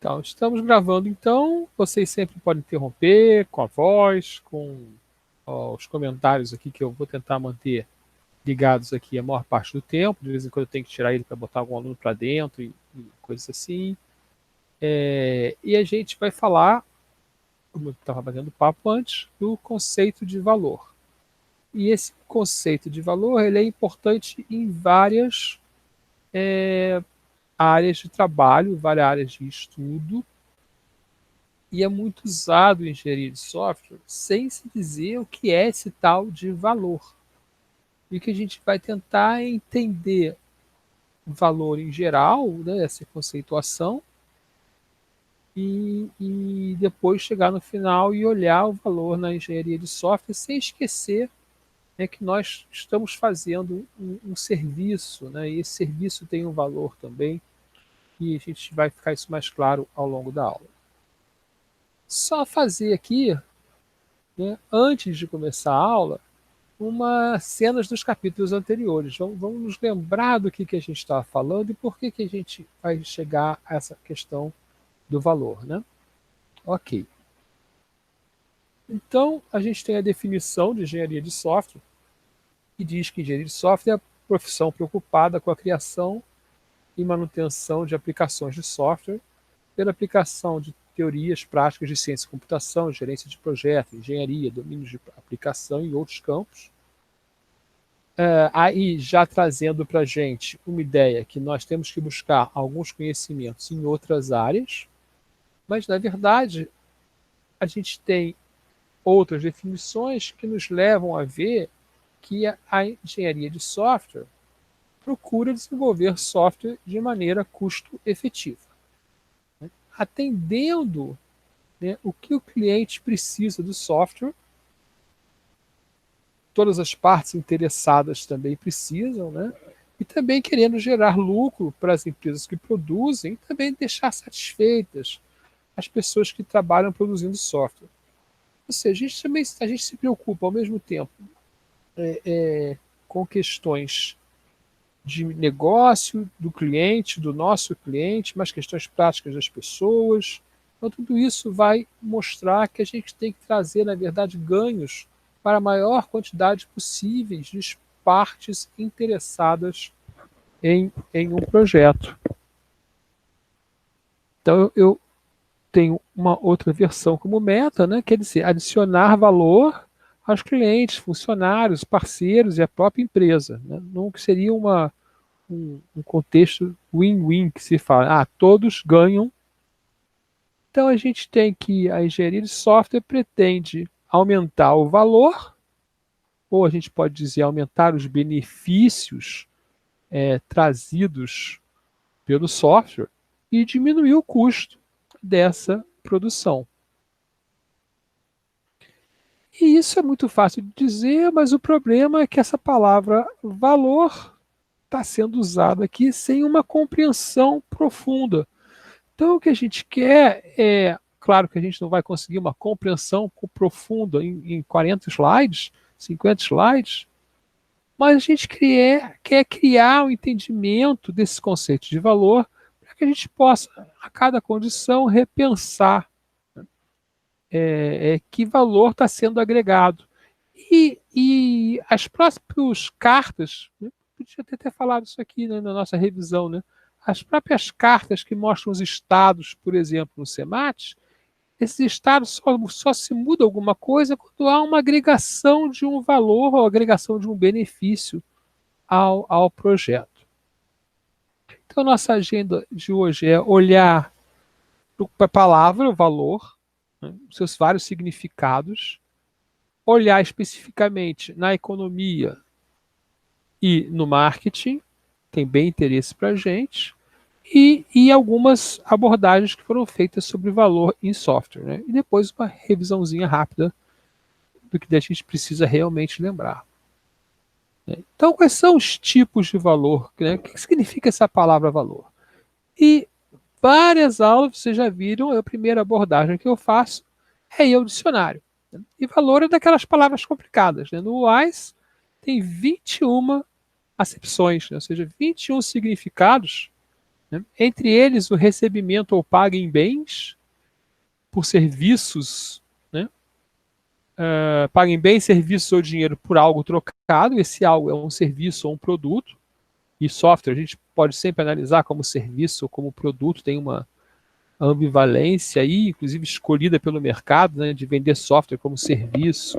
Então, estamos gravando, então, vocês sempre podem interromper com a voz, com os comentários aqui que eu vou tentar manter ligados aqui a maior parte do tempo. De vez em quando eu tenho que tirar ele para botar algum aluno para dentro e coisas assim. E a gente vai falar, como eu estava batendo papo antes, do conceito de valor. E esse conceito de valor ele é importante em várias áreas de trabalho, várias áreas de estudo, e é muito usado em engenharia de software sem se dizer o que é esse tal de valor. E que a gente vai tentar entender o valor em geral, né, essa conceituação, e depois chegar no final e olhar o valor na engenharia de software sem esquecer, né, que nós estamos fazendo um serviço, né, e esse serviço tem um valor também, e a gente vai ficar isso mais claro ao longo da aula. Só fazer aqui, né, antes de começar a aula, cenas dos capítulos anteriores. Vamos nos lembrar do que a gente estava falando e por que a gente vai chegar a essa questão do valor, né? Ok. Então, a gente tem a definição de engenharia de software, que diz que engenharia de software é a profissão preocupada com a criação e manutenção de aplicações de software pela aplicação de teorias práticas de ciência e computação, gerência de projetos, engenharia, domínios de aplicação e outros campos. Aí já trazendo para a gente uma ideia que nós temos que buscar alguns conhecimentos em outras áreas, mas na verdade a gente tem outras definições que nos levam a ver que a engenharia de software procura desenvolver software de maneira custo-efetiva, né? Atendendo, né, o que o cliente precisa do software. Todas as partes interessadas também precisam, né? E também querendo gerar lucro para as empresas que produzem e também deixar satisfeitas as pessoas que trabalham produzindo software. Ou seja, a gente se preocupa ao mesmo tempo com questões de negócio do cliente, do nosso cliente, mas questões práticas das pessoas. Então, tudo isso vai mostrar que a gente tem que trazer, na verdade, ganhos para a maior quantidade possível de partes interessadas em um projeto. Então, eu tenho uma outra versão como meta, né, quer dizer, adicionar valor aos clientes, funcionários, parceiros e à própria empresa, né? Não que seria um contexto win-win que se fala, todos ganham. Então a gente tem que a engenharia de software pretende aumentar o valor, ou a gente pode dizer aumentar os benefícios trazidos pelo software e diminuir o custo dessa produção. E isso é muito fácil de dizer, mas o problema é que essa palavra valor está sendo usada aqui sem uma compreensão profunda. Então, o que a gente quer claro que a gente não vai conseguir uma compreensão profunda em 40 slides, 50 slides, mas a gente quer criar um entendimento desses conceitos de valor para que a gente possa, a cada condição, repensar que valor está sendo agregado. E as próprias cartas, né, podia ter falado isso aqui, né, na nossa revisão, né? As próprias cartas que mostram os estados, por exemplo, no SEMAT, esses estados só se muda alguma coisa quando há uma agregação de um valor ou agregação de um benefício ao projeto. Então, nossa agenda de hoje é olhar para a palavra, o valor, né, seus vários significados, olhar especificamente na economia e no marketing, tem bem interesse para a gente, e algumas abordagens que foram feitas sobre valor em software, né? E depois uma revisãozinha rápida do que a gente precisa realmente lembrar, né? Então, quais são os tipos de valor, né? O que significa essa palavra valor? E várias aulas, vocês já viram, a primeira abordagem que eu faço é ir ao dicionário, né? E valor é daquelas palavras complicadas, né? No WISE tem 21 acepções, né? Ou seja, 21 significados né? Entre eles, o recebimento ou paga em bens por serviços, né? Paga em bens, serviços ou dinheiro por algo trocado. Esse algo é um serviço ou um produto. E software a gente pode sempre analisar como serviço ou como produto, tem uma ambivalência aí, inclusive escolhida pelo mercado, né, de vender software como serviço,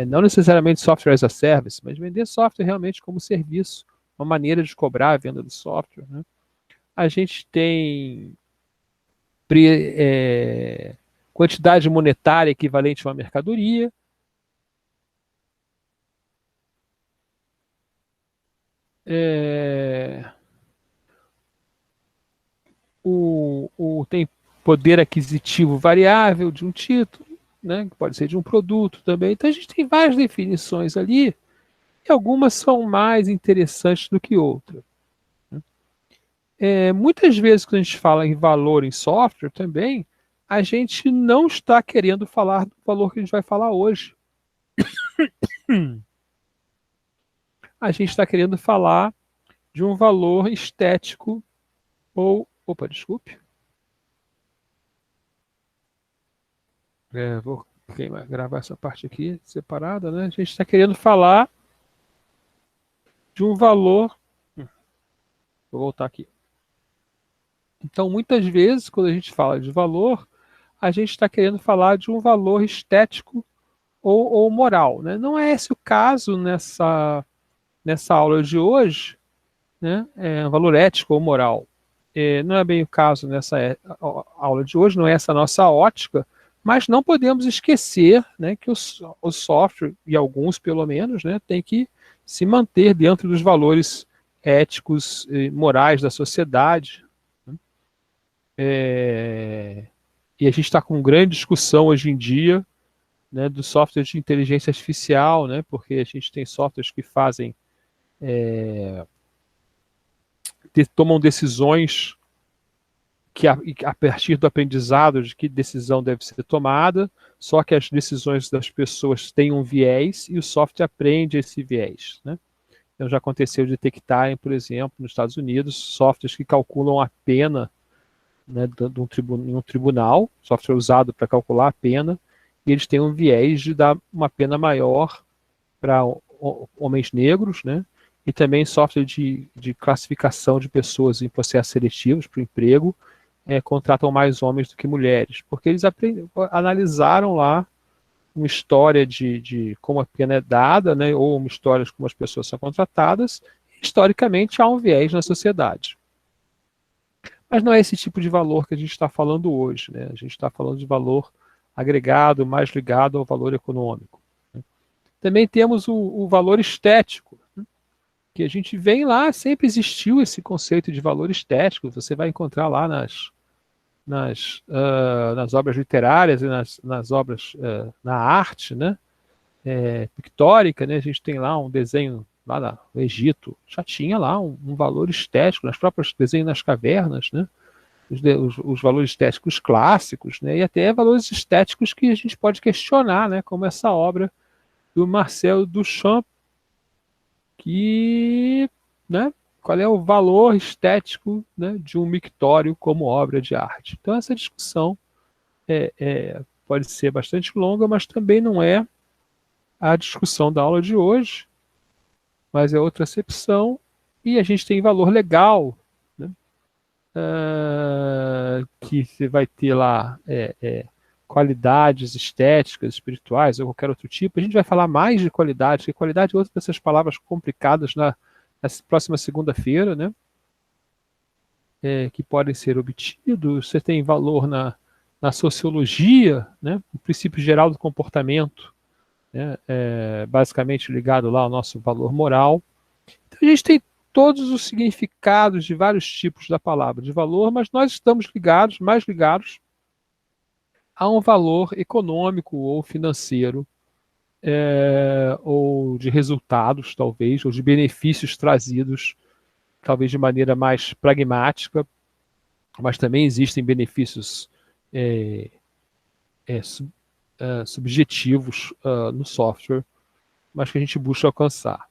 não necessariamente software as a service, mas vender software realmente como serviço, uma maneira de cobrar a venda do software, né? A gente tem quantidade monetária equivalente a uma mercadoria, é, tem poder aquisitivo variável de um título, né, que pode ser de um produto também. Então a gente tem várias definições ali, e algumas são mais interessantes do que outras. Muitas vezes, quando a gente fala em valor em software também, a gente não está querendo falar do valor que a gente vai falar hoje. A gente está querendo falar de um valor estético ou. Opa, desculpe. Vou gravar essa parte aqui separada, né? A gente está querendo falar de um valor. Vou voltar aqui. Então, muitas vezes, quando a gente fala de valor, a gente está querendo falar de um valor estético ou moral, né? Não é esse o caso nessa aula de hoje, né? Um valor ético ou moral. Não é bem o caso nessa aula de hoje, não é essa a nossa ótica, mas não podemos esquecer, né, que o software, e alguns pelo menos, né, tem que se manter dentro dos valores éticos e morais da sociedade. Né? E a gente está com grande discussão hoje em dia, né, do software de inteligência artificial, né, porque a gente tem softwares que fazem tomam decisões que a partir do aprendizado de que decisão deve ser tomada, só que as decisões das pessoas têm um viés e o software aprende esse viés, né? Então já aconteceu de detectarem, por exemplo, nos Estados Unidos, softwares que calculam a pena, né, em um tribunal, software usado para calcular a pena, e eles têm um viés de dar uma pena maior para homens negros, né? E também software de classificação de pessoas em processos seletivos para o emprego, contratam mais homens do que mulheres, porque eles analisaram lá uma história de como a pena é dada, né, ou uma história de como as pessoas são contratadas. Historicamente, há um viés na sociedade. Mas não é esse tipo de valor que a gente está falando hoje, né? A gente está falando de valor agregado, mais ligado ao valor econômico. Também temos o valor estético, que a gente vem lá, sempre existiu esse conceito de valor estético, você vai encontrar lá nas obras literárias e nas obras, na arte, né, pictórica, né, a gente tem lá um desenho lá no Egito, já tinha lá um valor estético, nas próprias desenhos nas cavernas, né, os valores estéticos clássicos, né, e até valores estéticos que a gente pode questionar, né, como essa obra do Marcel Duchamp, que, né, qual é o valor estético, né, de um mictório como obra de arte. Então essa discussão pode ser bastante longa, mas também não é a discussão da aula de hoje, mas é outra acepção, e a gente tem valor legal, né, que você vai ter lá qualidades estéticas, espirituais, ou qualquer outro tipo. A gente vai falar mais de qualidade, porque qualidade é outra dessas palavras complicadas na próxima segunda-feira, né? Que podem ser obtidos. Você tem valor na sociologia, né? O princípio geral do comportamento, né? Basicamente ligado lá ao nosso valor moral. Então, a gente tem todos os significados de vários tipos da palavra de valor, mas nós estamos mais ligados a um valor econômico ou financeiro, ou de resultados, talvez, ou de benefícios trazidos, talvez de maneira mais pragmática, mas também existem benefícios é, subjetivos no software, mas que a gente busca alcançar.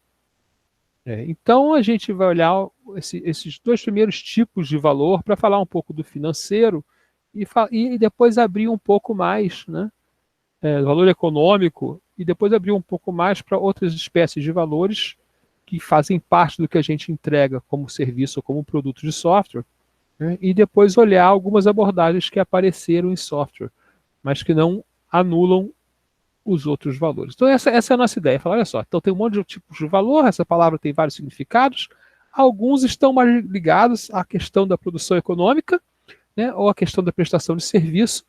Então, a gente vai olhar esses dois primeiros tipos de valor para falar um pouco do financeiro e depois abrir um pouco mais, né, valor econômico, e depois abrir um pouco mais para outras espécies de valores que fazem parte do que a gente entrega como serviço ou como produto de software, né, e depois olhar algumas abordagens que apareceram em software, mas que não anulam os outros valores. Então, essa é a nossa ideia. Falar, olha só, então tem um monte de tipos de valor, essa palavra tem vários significados, alguns estão mais ligados à questão da produção econômica, né, ou à questão da prestação de serviço.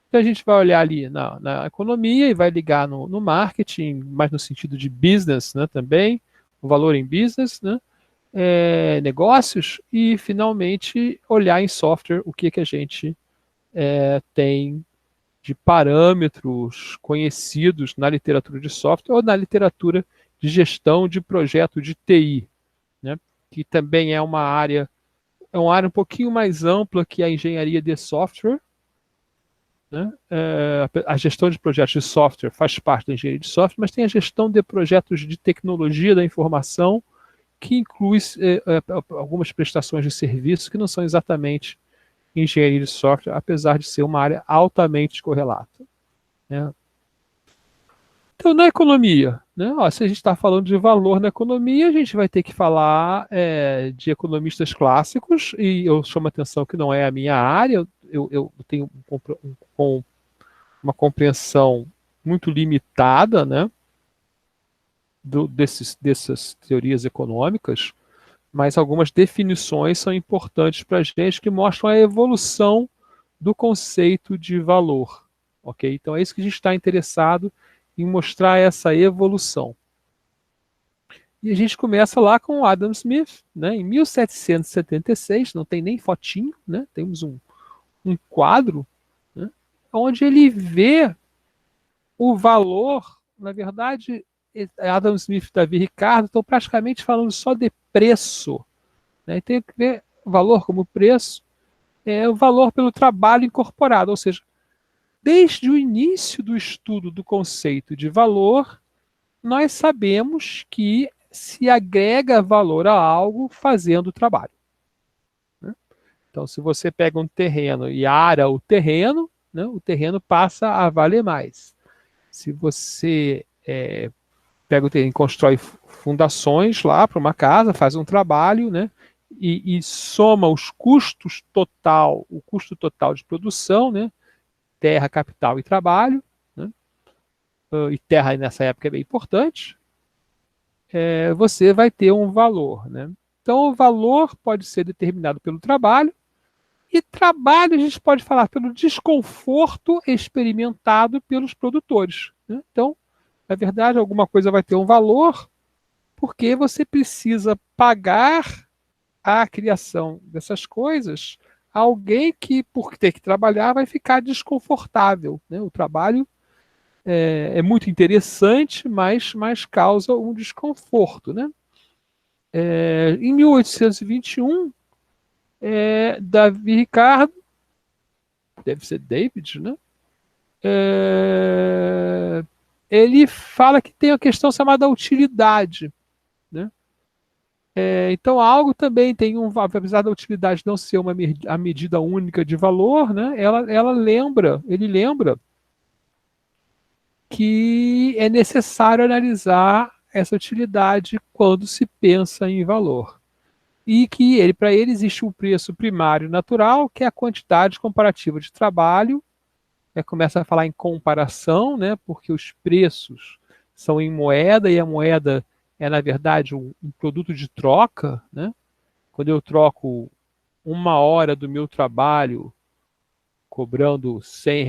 Então, a gente vai olhar ali na economia e vai ligar no marketing, mais no sentido de business, né, também, o valor em business, né, negócios, e, finalmente, olhar em software o que a gente tem de parâmetros conhecidos na literatura de software ou na literatura de gestão de projeto de TI, né? Que também é uma área um pouquinho mais ampla que a engenharia de software, né? A gestão de projetos de software faz parte da engenharia de software, mas tem a gestão de projetos de tecnologia da informação, que inclui algumas prestações de serviço que não são exatamente engenharia de software, apesar de ser uma área altamente correlata, né? Então, na economia, né, se a gente está falando de valor na economia, a gente vai ter que falar de economistas clássicos, e eu chamo a atenção que não é a minha área, eu tenho uma compreensão muito limitada, né, dessas teorias econômicas, mas algumas definições são importantes para a gente, que mostram a evolução do conceito de valor. Ok? Então, é isso que a gente está interessado em mostrar, essa evolução. E a gente começa lá com o Adam Smith, né, em 1776, não tem nem fotinho, né, temos um quadro, né, onde ele vê o valor, na verdade, Adam Smith e Davi Ricardo estão praticamente falando só de preço, né, e tem que ver o valor como preço, o valor pelo trabalho incorporado, ou seja, desde o início do estudo do conceito de valor, nós sabemos que se agrega valor a algo fazendo o trabalho, né? Então, se você pega um terreno e ara o terreno, né, o terreno passa a valer mais. Se você pega o terreno e constrói fundações lá para uma casa, faz um trabalho, né, e soma o custo total de produção, né, terra, capital e trabalho, né, e terra nessa época é bem importante, você vai ter um valor, né? Então, o valor pode ser determinado pelo trabalho, e trabalho a gente pode falar pelo desconforto experimentado pelos produtores, né? Então, na verdade, alguma coisa vai ter um valor porque você precisa pagar a criação dessas coisas a alguém que, por ter que trabalhar, vai ficar desconfortável, né? O trabalho é muito interessante, mas causa um desconforto, né? Em 1821, Davi Ricardo, deve ser David, né? Ele fala que tem uma questão chamada utilidade, né? Então, algo também tem apesar da utilidade não ser a medida única de valor, né? Ele lembra que é necessário analisar essa utilidade quando se pensa em valor. E que para ele existe um preço primário natural, que é a quantidade comparativa de trabalho. Começa a falar em comparação, né, porque os preços são em moeda, e a moeda é, na verdade, um produto de troca, né? Quando eu troco uma hora do meu trabalho cobrando R$ 100,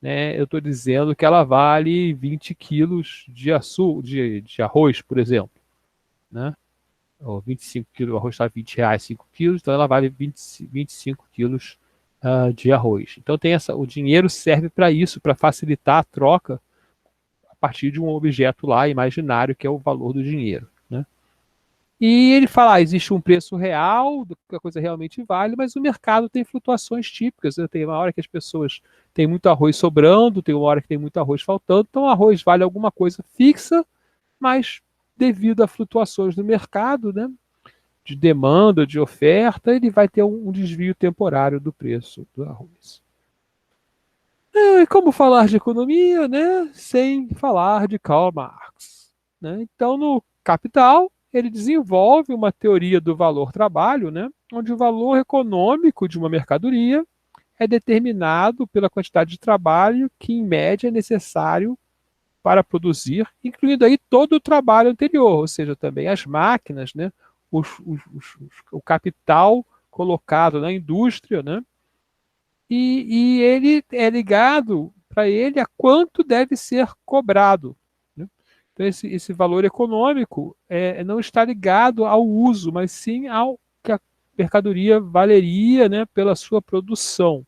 né, eu estou dizendo que ela vale 20 quilos de arroz, por exemplo, né? Ou 25 quilos, o arroz está R$ 20, 5 quilos, então ela vale 25 quilos de arroz. Então o dinheiro serve para isso, para facilitar a troca a partir de um objeto lá imaginário, que é o valor do dinheiro, né? E ele fala, existe um preço real do que a coisa realmente vale, mas o mercado tem flutuações típicas, né? Tem uma hora que as pessoas têm muito arroz sobrando, tem uma hora que tem muito arroz faltando, então o arroz vale alguma coisa fixa, mas devido a flutuações no mercado, né, de demanda, de oferta, ele vai ter um desvio temporário do preço do arroz. E como falar de economia, né, sem falar de Karl Marx, né? Então, no Capital, ele desenvolve uma teoria do valor-trabalho, né, onde o valor econômico de uma mercadoria é determinado pela quantidade de trabalho que, em média, é necessário para produzir, incluindo aí todo o trabalho anterior, ou seja, também as máquinas, né, o capital colocado na indústria, né, e ele é ligado para ele a quanto deve ser cobrado, né? Então, esse valor econômico não está ligado ao uso, mas sim ao que a mercadoria valeria, né, pela sua produção.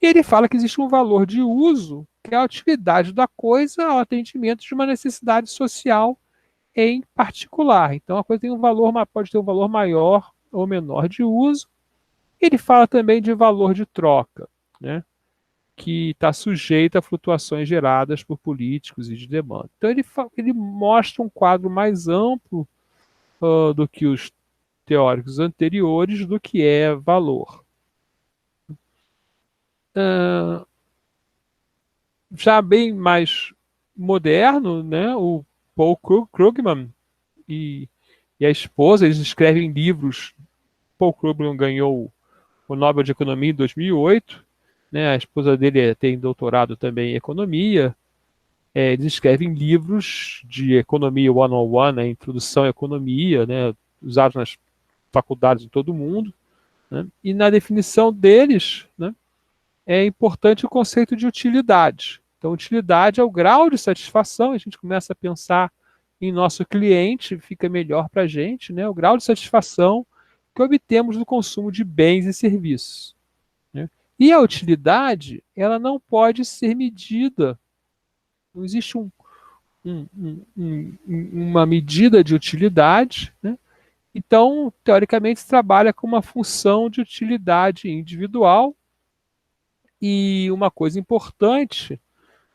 E ele fala que existe um valor de uso, que é a utilidade da coisa ao atendimento de uma necessidade social em particular. Então, a coisa tem um valor, pode ter um valor maior ou menor de uso. Ele fala também de valor de troca, né, que está sujeito a flutuações geradas por políticos e de demanda. Então, ele mostra um quadro mais amplo do que os teóricos anteriores do que é valor. Já bem mais moderno, né, o Paul Krugman e a esposa, eles escrevem livros. Paul Krugman ganhou o Nobel de Economia em 2008, né, a esposa dele tem doutorado também em economia. Eles escrevem livros de economia one-on-one, né, introdução à economia, né, usados nas faculdades em todo o mundo, né, e na definição deles, né, é importante o conceito de utilidade. Então, utilidade é o grau de satisfação, a gente começa a pensar em nosso cliente, fica melhor para a gente, né? O grau de satisfação que obtemos do consumo de bens e serviços, né? E a utilidade, ela não pode ser medida. Não existe uma medida de utilidade, né? Então, teoricamente, se trabalha com uma função de utilidade individual. E uma coisa importante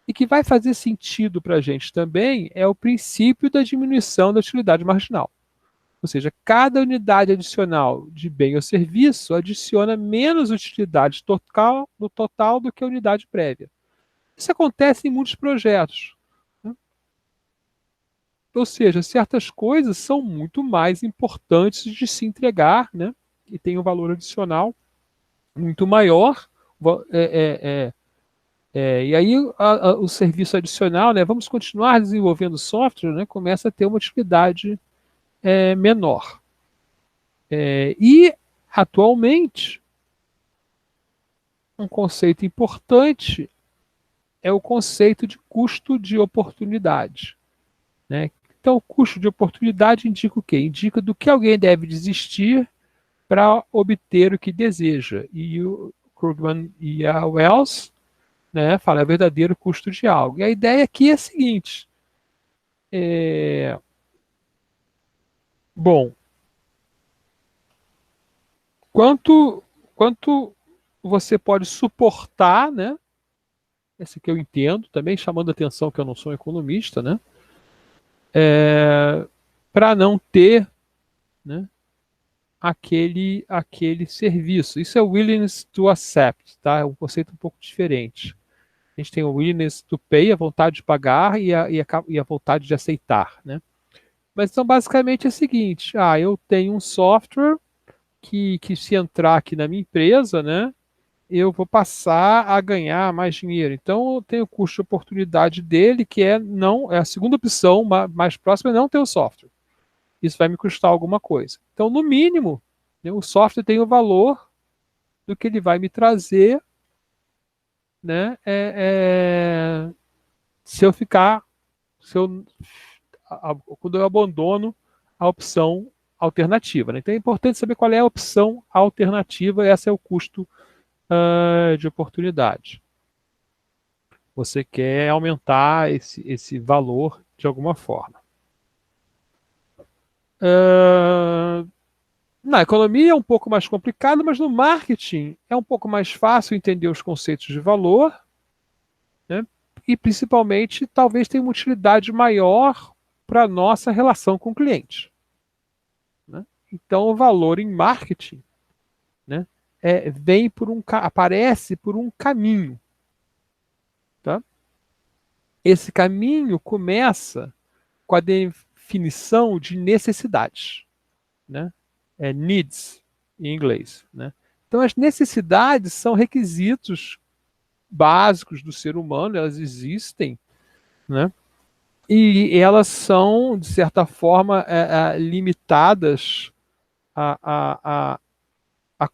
e que vai fazer sentido para a gente também é o princípio da diminuição da utilidade marginal. Ou seja, cada unidade adicional de bem ou serviço adiciona menos utilidade total, no total do que a unidade prévia. Isso acontece em muitos projetos, né? Ou seja, certas coisas são muito mais importantes de se entregar, né, e tem um valor adicional muito maior. E aí o serviço adicional, né, vamos continuar desenvolvendo software, né, começa a ter uma utilidade menor. E, atualmente, um conceito importante é o conceito de custo de oportunidade, né? Então, o custo de oportunidade indica o quê? Indica do que alguém deve desistir para obter o que deseja. E o Krugman e a Wells, né, fala o verdadeiro custo de algo. E a ideia aqui é a seguinte: bom, quanto você pode suportar, né? Esse que eu entendo, também chamando a atenção que eu não sou um economista, né? Para não ter, né, aquele serviço. Isso é willingness to accept, tá? É um conceito um pouco diferente. A gente tem o willingness to pay, a vontade de pagar e a vontade de aceitar, né? Mas então, basicamente é o seguinte: eu tenho um software que se entrar aqui na minha empresa, né, eu vou passar a ganhar mais dinheiro. Então, eu tenho o custo de oportunidade dele, que não, é a segunda opção mais próxima, é não ter o software. Isso vai me custar alguma coisa. Então, no mínimo, né, o software tem o valor do que ele vai me trazer, né, se eu ficar, quando eu abandono a opção alternativa, né? Então é importante saber qual é a opção alternativa, esse é o custo de oportunidade. Você quer aumentar esse valor de alguma forma. Na economia é um pouco mais complicado, mas no marketing é um pouco mais fácil entender os conceitos de valor, né? E principalmente talvez tenha uma utilidade maior para a nossa relação com o cliente, né? Então, o valor em marketing, né, aparece por um caminho. Tá? Esse caminho começa com a definição de necessidades, né? Needs, em inglês. Né? Então, as necessidades são requisitos básicos do ser humano, elas existem, né? E elas são, de certa forma, limitadas a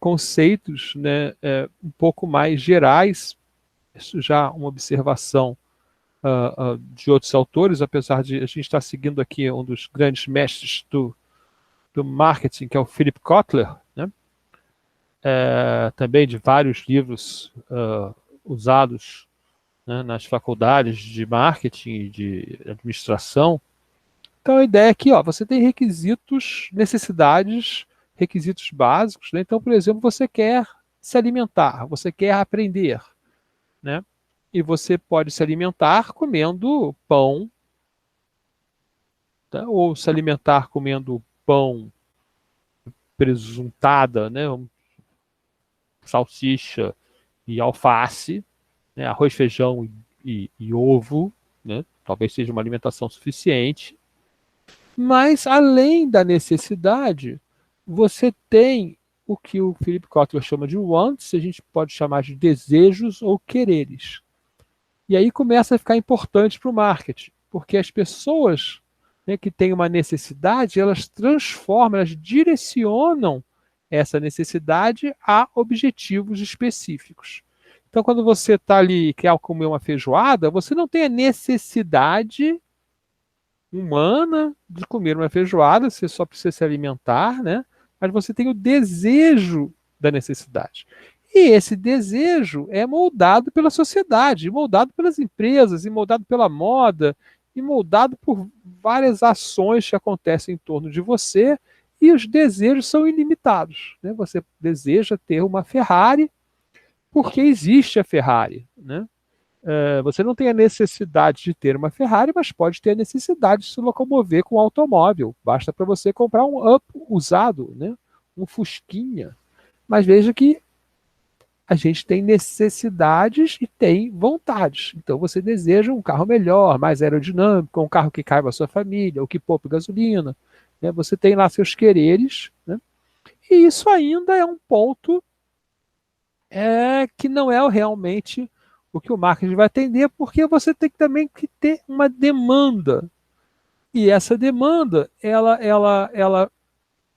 conceitos, né, um pouco mais gerais. Isso já é uma observação de outros autores, apesar de a gente estar seguindo aqui um dos grandes mestres do marketing, que é o Philip Kotler, né? Também de vários livros usados, né, nas faculdades de marketing e de administração. Então a ideia é que você tem requisitos, necessidades, requisitos básicos, né? Então, por exemplo, você quer se alimentar, você quer aprender, né? E você pode se alimentar comendo pão, tá? Ou se alimentar comendo pão presuntada, né? Salsicha e alface, né? Arroz, feijão e ovo, né? Talvez seja uma alimentação suficiente. Mas, além da necessidade, você tem o que o Philip Kotler chama de wants, a gente pode chamar de desejos ou quereres. E aí começa a ficar importante para o marketing, porque as pessoas, né, que têm uma necessidade, elas transformam, elas direcionam essa necessidade a objetivos específicos. Então, quando você está ali e quer comer uma feijoada, você não tem a necessidade humana de comer uma feijoada, você só precisa se alimentar, né? Mas você tem o desejo da necessidade. E esse desejo é moldado pela sociedade, moldado pelas empresas, e moldado pela moda, e moldado por várias ações que acontecem em torno de você, e os desejos são ilimitados, né? Você deseja ter uma Ferrari porque existe a Ferrari, né? Você não tem a necessidade de ter uma Ferrari, mas pode ter a necessidade de se locomover com um automóvel. Basta para você comprar um Up usado, né? Um Fusquinha. Mas veja que a gente tem necessidades e tem vontades. Então você deseja um carro melhor, mais aerodinâmico, um carro que caiba a sua família, ou que poupe gasolina, né? Você tem lá seus quereres, né? E isso ainda é um ponto que não é realmente o que o marketing vai atender, porque você tem também que ter uma demanda. E essa demanda, ela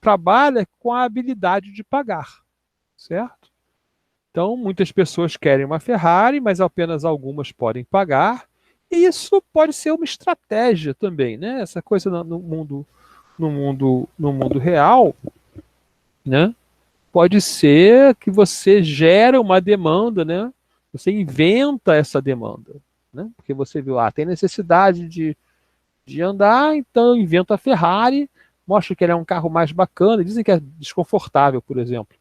trabalha com a habilidade de pagar, certo? Então, muitas pessoas querem uma Ferrari, mas apenas algumas podem pagar. E isso pode ser uma estratégia também, né? Essa coisa no mundo real, né? Pode ser que você gera uma demanda, né? Você inventa essa demanda, né? Porque você viu, tem necessidade de andar, então inventa a Ferrari, mostra que ele é um carro mais bacana, dizem que é desconfortável, por exemplo.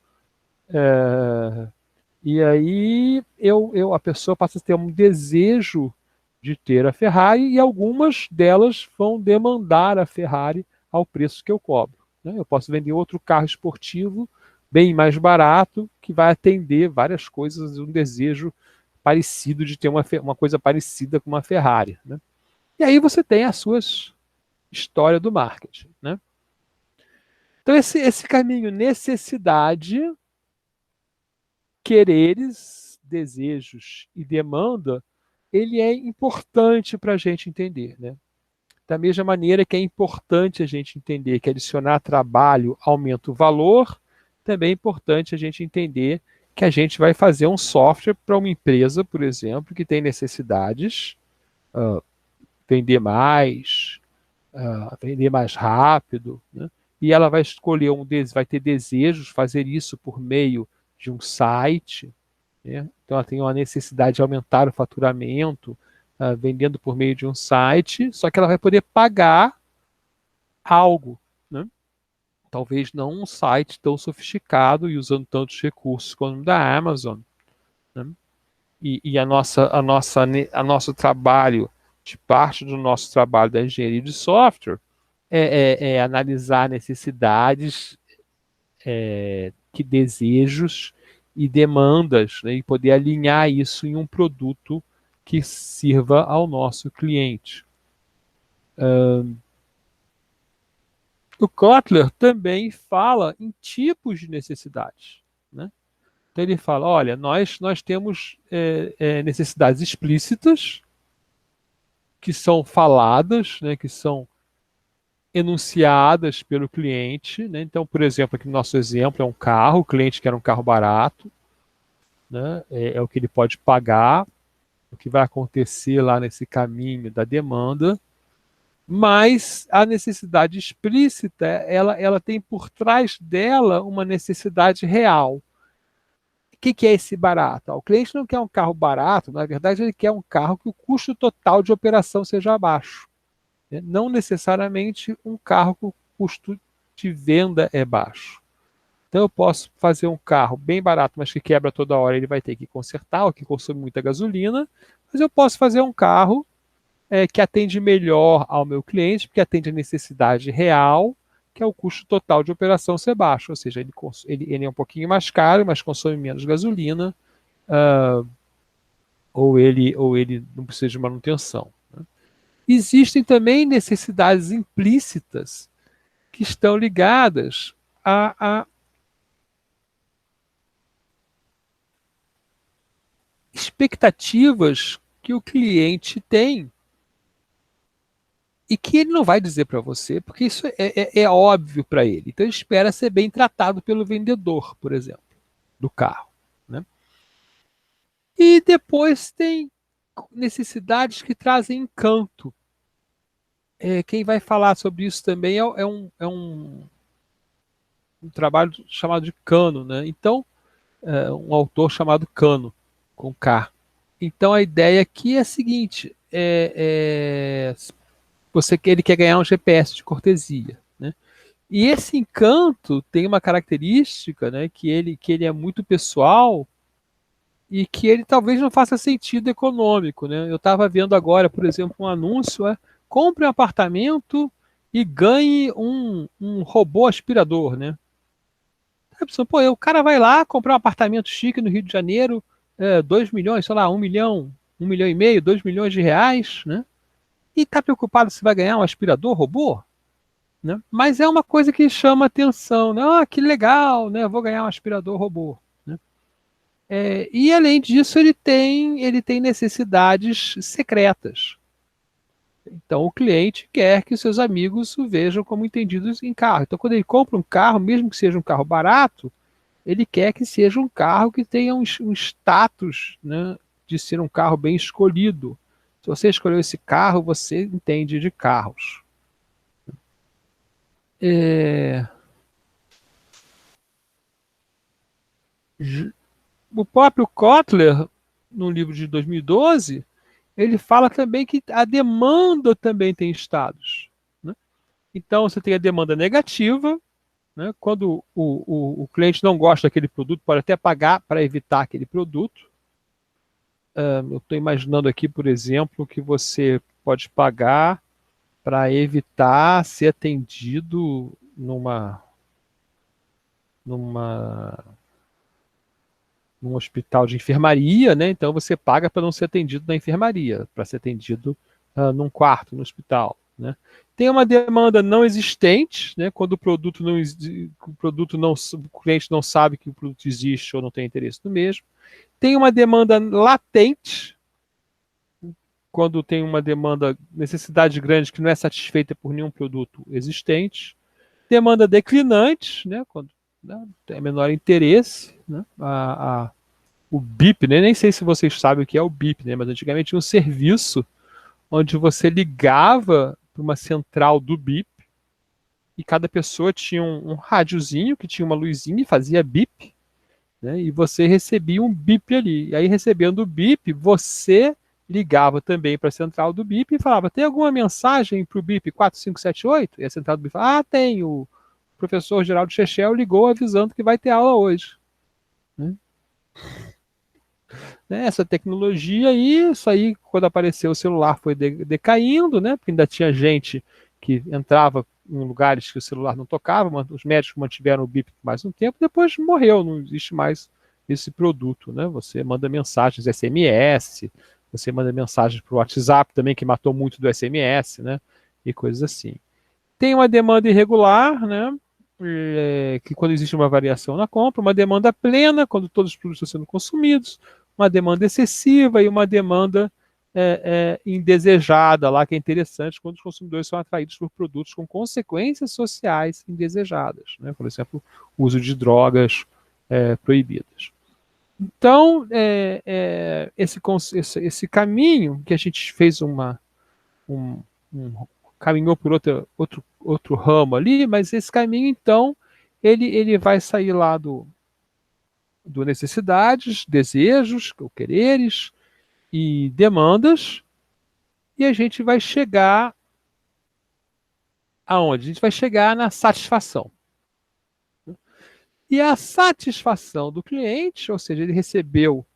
E aí a pessoa passa a ter um desejo de ter a Ferrari e algumas delas vão demandar a Ferrari ao preço que eu cobro, né? Eu posso vender outro carro esportivo bem mais barato que vai atender várias coisas, um desejo parecido de ter uma coisa parecida com uma Ferrari, né? E aí você tem as suas história do marketing, né? Então esse caminho necessidade, quereres, desejos e demanda, ele é importante para a gente entender, né? Da mesma maneira que é importante a gente entender que adicionar trabalho aumenta o valor, também é importante a gente entender que a gente vai fazer um software para uma empresa, por exemplo, que tem necessidades, vender mais rápido, né? E ela vai escolher vai ter desejos, fazer isso por meio de um site, né? Então ela tem uma necessidade de aumentar o faturamento, vendendo por meio de um site, só que ela vai poder pagar algo, né? Talvez não um site tão sofisticado e usando tantos recursos como o da Amazon, né? E nosso trabalho de parte do nosso trabalho da engenharia de software é analisar necessidades, que desejos e demandas, né, e poder alinhar isso em um produto que sirva ao nosso cliente. O Kotler também fala em tipos de necessidades, né? Então ele fala, olha, nós temos necessidades explícitas, que são faladas, né, que são enunciadas pelo cliente, né? Então, por exemplo, aqui no nosso exemplo é um carro, o cliente quer um carro barato, né? É o que ele pode pagar, o que vai acontecer lá nesse caminho da demanda, mas a necessidade explícita, ela tem por trás dela uma necessidade real. O que é esse barato? O cliente não quer um carro barato, na verdade ele quer um carro que o custo total de operação seja baixo, né? Não necessariamente um carro que o custo de venda é baixo. Então eu posso fazer um carro bem barato, mas que quebra toda hora, ele vai ter que consertar, ou que consome muita gasolina, mas eu posso fazer um carro que atende melhor ao meu cliente, porque atende a necessidade real, que é o custo total de operação ser baixo. Ou seja, ele é um pouquinho mais caro, mas consome menos gasolina, ou ele não precisa de manutenção. Existem também necessidades implícitas que estão ligadas a expectativas que o cliente tem e que ele não vai dizer para você, porque isso é óbvio para ele. Então ele espera ser bem tratado pelo vendedor, por exemplo, do carro, né? E depois tem necessidades que trazem encanto. Quem vai falar sobre isso também um trabalho chamado de Cano, né? Então, um autor chamado Cano, com K. Então a ideia aqui é a seguinte: ele quer ganhar um GPS de cortesia, né? E esse encanto tem uma característica, né, que ele é muito pessoal e que ele talvez não faça sentido econômico, né? Eu estava vendo agora, por exemplo, um anúncio: compre um apartamento e ganhe um robô aspirador, né? A pessoa, pô, o cara vai lá comprar um apartamento chique no Rio de Janeiro, 2 milhões, sei lá, 1 milhão, 1,5 milhão, 2 milhões de reais, né? E está preocupado se vai ganhar um aspirador robô? Né? Mas é uma coisa que chama atenção, né? Ah, que legal, né? Eu vou ganhar um aspirador robô, né? E além disso, ele tem necessidades secretas. Então, o cliente quer que os seus amigos o vejam como entendidos em carro. Então, quando ele compra um carro, mesmo que seja um carro barato, ele quer que seja um carro que tenha um status, né, de ser um carro bem escolhido. Se você escolheu esse carro, você entende de carros. É, O próprio Kotler, no livro de 2012, ele fala também que a demanda também tem estados, né? Então, você tem a demanda negativa, né? Quando o cliente não gosta daquele produto, pode até pagar para evitar aquele produto. Eu estou imaginando aqui, por exemplo, que você pode pagar para evitar ser atendido numa num hospital de enfermaria, né? Então você paga para não ser atendido na enfermaria, para ser atendido num quarto no hospital, né? Tem uma demanda não existente, né? Quando o cliente não sabe que o produto existe ou não tem interesse no mesmo. Tem uma demanda latente, quando tem uma necessidade grande que não é satisfeita por nenhum produto existente. Demanda declinante, né? Quando, né, tem menor interesse, né? O BIP, né? Nem sei se vocês sabem o que é o BIP, né? Mas antigamente tinha um serviço onde você ligava para uma central do BIP e cada pessoa tinha um rádiozinho que tinha uma luzinha e fazia BIP, né? E você recebia um BIP ali. E aí, recebendo o BIP, você ligava também para a central do BIP e falava: tem alguma mensagem para o BIP 4578? E a central do BIP falava: tem, o professor Geraldo Chechel ligou avisando que vai ter aula hoje, né? né, essa tecnologia, e isso aí, quando apareceu o celular, foi decaindo, né, porque ainda tinha gente que entrava em lugares que o celular não tocava, os médicos mantiveram o BIP por mais um tempo, depois morreu, não existe mais esse produto, né? Você manda mensagens SMS, você manda mensagens para o WhatsApp também, que matou muito do SMS, né? E coisas assim. Tem uma demanda irregular, né? Que quando existe uma variação na compra, uma demanda plena, quando todos os produtos estão sendo consumidos, uma demanda excessiva e uma demanda indesejada, lá que é interessante, quando os consumidores são atraídos por produtos com consequências sociais indesejadas, né? Por exemplo, o uso de drogas proibidas. Então, esse caminho que a gente fez um, caminhou por outro ramo ali, mas esse caminho, então, ele vai sair lá do necessidades, desejos, ou quereres e demandas, e a gente vai chegar aonde? A gente vai chegar na satisfação. E a satisfação do cliente, ou seja, ele recebeu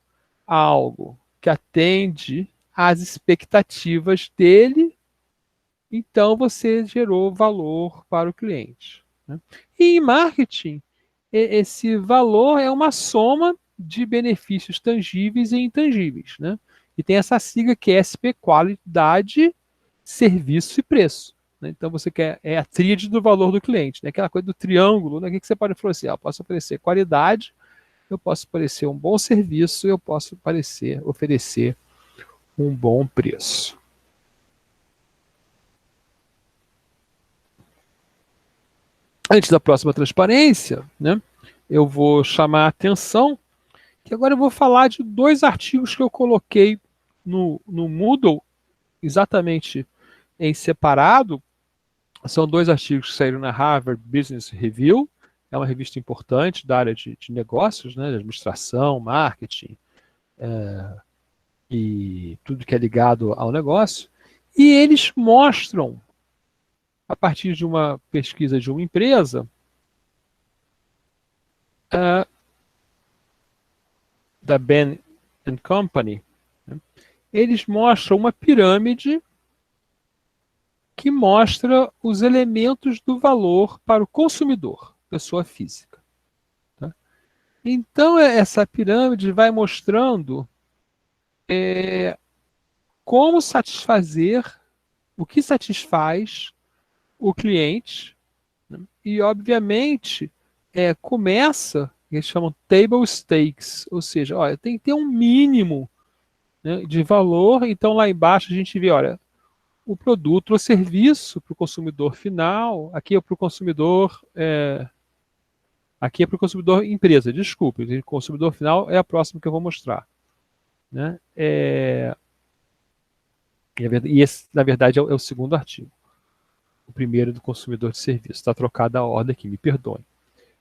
algo que atende às expectativas dele, então você gerou valor para o cliente, né? E em marketing, esse valor é uma soma de benefícios tangíveis e intangíveis, né? E tem essa sigla que é SP, qualidade, serviço e preço, né? Então você quer, é a tríade do valor do cliente, né? Aquela coisa do triângulo, né? O que você pode oferecer? Eu posso oferecer qualidade, eu posso oferecer um bom serviço, eu posso oferecer um bom preço. Antes da próxima transparência, né, eu vou chamar a atenção que agora eu vou falar de 2 artigos que eu coloquei no Moodle, exatamente em separado. São 2 artigos que saíram na Harvard Business Review, é uma revista importante da área de negócios, né, de administração, marketing, e tudo que é ligado ao negócio. E eles mostram, a partir de uma pesquisa de uma empresa, da Ben Company, né, eles mostram uma pirâmide que mostra os elementos do valor para o consumidor, pessoa física. Tá? Então, essa pirâmide vai mostrando como satisfazer, o que satisfaz o cliente, né? E, obviamente, começa, eles chamam table stakes, ou seja, olha, tem que ter um mínimo, né, de valor. Então, lá embaixo a gente vê, olha, o produto ou serviço para o consumidor final, aqui é para o consumidor empresa, desculpe, o consumidor final é a próxima que eu vou mostrar, né? E esse, na verdade, é o segundo artigo. O primeiro é do consumidor de serviço. Está trocada a ordem aqui, me perdoe.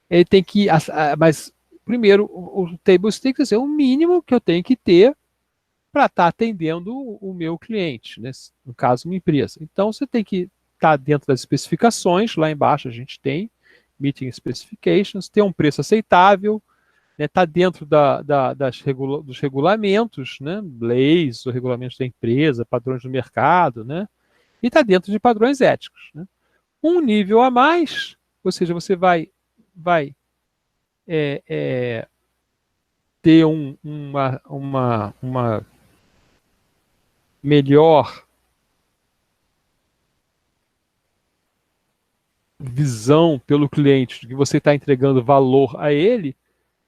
Ele tem que, mas primeiro, o table stakes é o mínimo que eu tenho que ter para estar atendendo o meu cliente, né? No caso, uma empresa. Então, você tem que estar dentro das especificações, lá embaixo a gente tem, meeting specifications, ter um preço aceitável, né? Tá dentro dos regulamentos, né? Leis ou regulamentos da empresa, padrões do mercado, né? E está dentro de padrões éticos, né? Um nível a mais, ou seja, você vai ter uma melhor visão pelo cliente de que você está entregando valor a ele,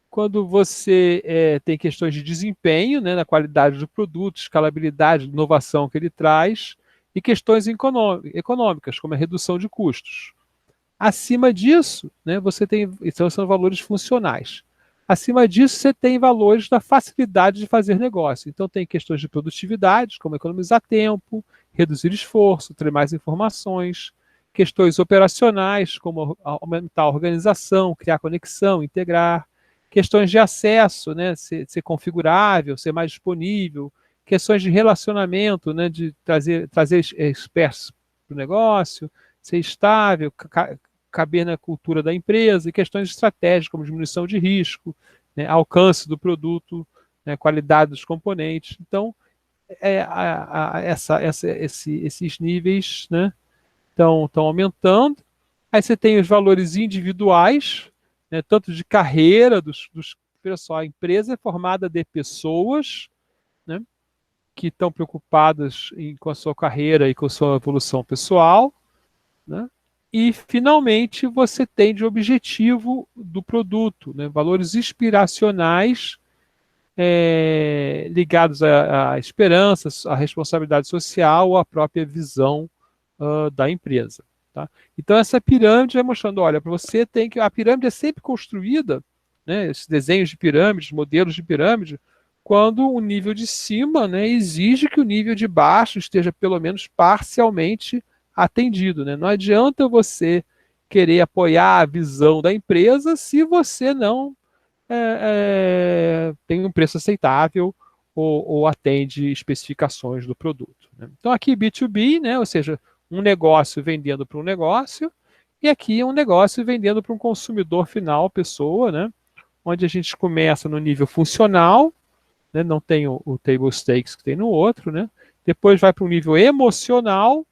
quando você tem questões de desempenho, né, na qualidade do produto, escalabilidade, inovação que ele traz, e questões econômicas, como a redução de custos. Acima disso, né, você tem, então são valores funcionais. Acima disso, você tem valores da facilidade de fazer negócio. Então, tem questões de produtividade, como economizar tempo, reduzir esforço, ter mais informações, questões operacionais, como aumentar a organização, criar conexão, integrar, questões de acesso, né, ser configurável, ser mais disponível, questões de relacionamento, né, de trazer experts para o negócio, ser estável, caber na cultura da empresa, e questões estratégicas, como diminuição de risco, né, alcance do produto né, qualidade dos componentes. Então, esses níveis, né, estão aumentando. Aí você tem os valores individuais, né, tanto de carreira pessoal. A empresa é formada de pessoas, né, que estão preocupadas com a sua carreira e com a sua evolução pessoal, né? E, finalmente, você tem de objetivo do produto, né, valores inspiracionais ligados à esperança, à responsabilidade social ou à própria visão da empresa. Tá? Então, essa pirâmide é mostrando, olha, para você tem que. A pirâmide é sempre construída, né, esses desenhos de pirâmides, modelos de pirâmide, quando o nível de cima, né, exige que o nível de baixo esteja pelo menos parcialmente atendido. Né? Não adianta você querer apoiar a visão da empresa se você não tem um preço aceitável ou atende especificações do produto. Né? Então aqui B2B, né, ou seja, um negócio vendendo para um negócio, e aqui um negócio vendendo para um consumidor final, pessoa, né, onde a gente começa no nível funcional, né, não tem o table stakes que tem no outro, né, depois vai para um nível emocional,